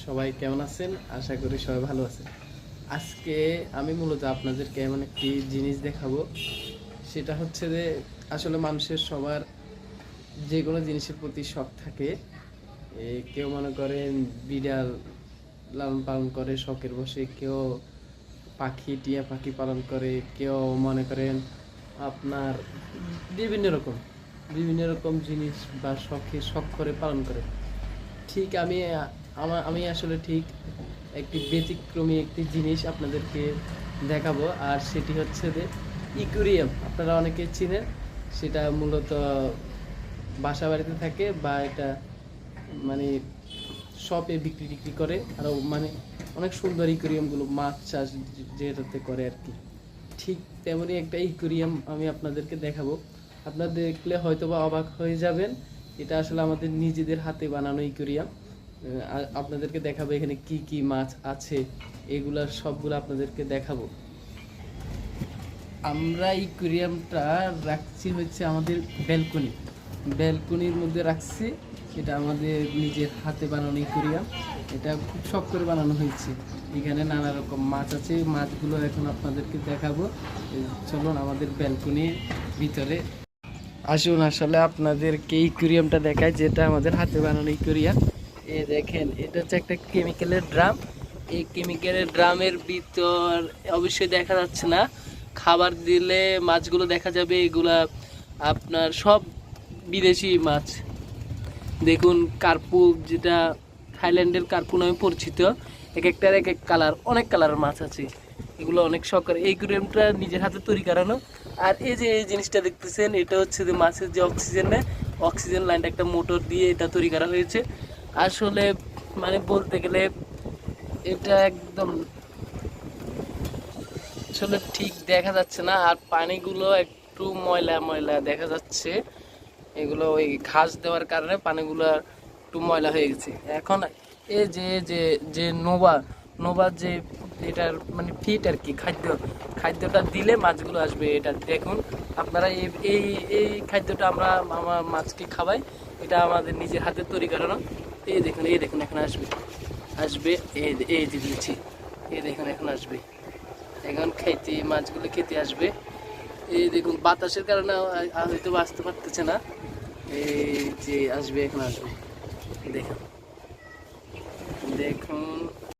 সবাই কেমন আছেন? আশা করি সবাই ভালো আছেন। আজকে আমি মূলত আপনাদেরকে এমন একটি জিনিস দেখাবো, সেটা হচ্ছে যে আসলে মানুষের সবার যে কোনো জিনিসের প্রতি শখ থাকে। কেউ মনে করেন বিড়াল লালন পালন করে শখের বশে, কেউ টিয়া পাখি পালন করে, কেউ মনে করেন আপনার বিভিন্ন রকম বিভিন্ন রকম জিনিস বা শখ করে পালন করে। ঠিক আমি আসলে ঠিক একটি ব্যতিক্রমী একটি জিনিস আপনাদেরকে দেখাবো, আর সেটি হচ্ছে যে ইকুরিয়াম। আপনারা অনেকে চিনেন, সেটা মূলত বাসা বাড়িতে থাকে বা এটা মানে শপে বিক্রি করে, আরও মানে অনেক সুন্দর ইকুরিয়ামগুলো মাছ চাষ যেটাতে করে আর কি। ঠিক তেমনই একটা ইকুরিয়াম আমি আপনাদেরকে দেখাবো। আপনারা দেখলে হয়তো বা অবাক হয়ে যাবেন। এটা আসলে আমাদের নিজেদের হাতে বানানো ইকুরিয়াম। আপনাদেরকে দেখাবো এখানে কি কি মাছ আছে, এগুলার সবগুলো আপনাদেরকে দেখাবো। আমরা ইকুরিয়ামটা রাখছি হচ্ছে আমাদের ব্যালকনির মধ্যে রাখছি। এটা আমাদের নিজের হাতে বানানো ইকুরিয়াম। এটা খুব শখ করে বানানো হয়েছে। এখানে নানা রকম মাছ আছে, মাছগুলো এখন আপনাদেরকে দেখাবো। চলুন আমাদের ব্যালকনির ভিতরে আসুন, আসলে আপনাদেরকে ইকুরিয়ামটা দেখায়, যেটা আমাদের হাতে বানানো ইকুরিয়াম। দেখেন, এটা হচ্ছে একটা কেমিক্যালের ড্রাম। এই কেমিক্যালের ড্রামের ভিতর অবশ্যই দেখা যাচ্ছে না, খাবার দিলে মাছগুলো দেখা যাবে। এগুলা আপনার সব বিদেশি মাছ। দেখুন কার্পু, যেটা থাইল্যান্ডের কার্পু নামে পরিচিত, এক একটার এক এক কালার, অনেক কালারের মাছ আছে। এগুলো অনেক শখের। এই ক্রিমটা নিজের হাতে তৈরি করানো। আর এই যে এই জিনিসটা দেখতেছেন, এটা হচ্ছে যে মাছের যে অক্সিজেন লাইনটা একটা মোটর দিয়ে এটা তৈরি করা হয়েছে। আসলে মানে বলতে গেলে এটা একদম আসলে ঠিক দেখা যাচ্ছে না, আর পানিগুলো একটু ময়লা ময়লা দেখা যাচ্ছে। এগুলো ওই ঘাস দেওয়ার কারণে পানিগুলো একটু ময়লা হয়ে গেছে। এখন এই যে যে যে নোভা যে এটার মানে ফিট আর কি, খাদ্যটা দিলে মাছগুলো আসবে। এটা দেখুন আপনারা, এই এই খাদ্যটা আমরা আমার মাছকে খাওয়াই। এটা আমাদের নিজের হাতে তৈরি করানো। এই দেখুন এখন আসবে এই যে দিচ্ছি, এই দেখুন এখন আসবে। এখন মাছগুলো খেতে আসবে। এই দেখুন বাতাসের কারণে হয়তো আসতে পারতেছে না। এই যে আসবে, এখন আসবে, দেখুন।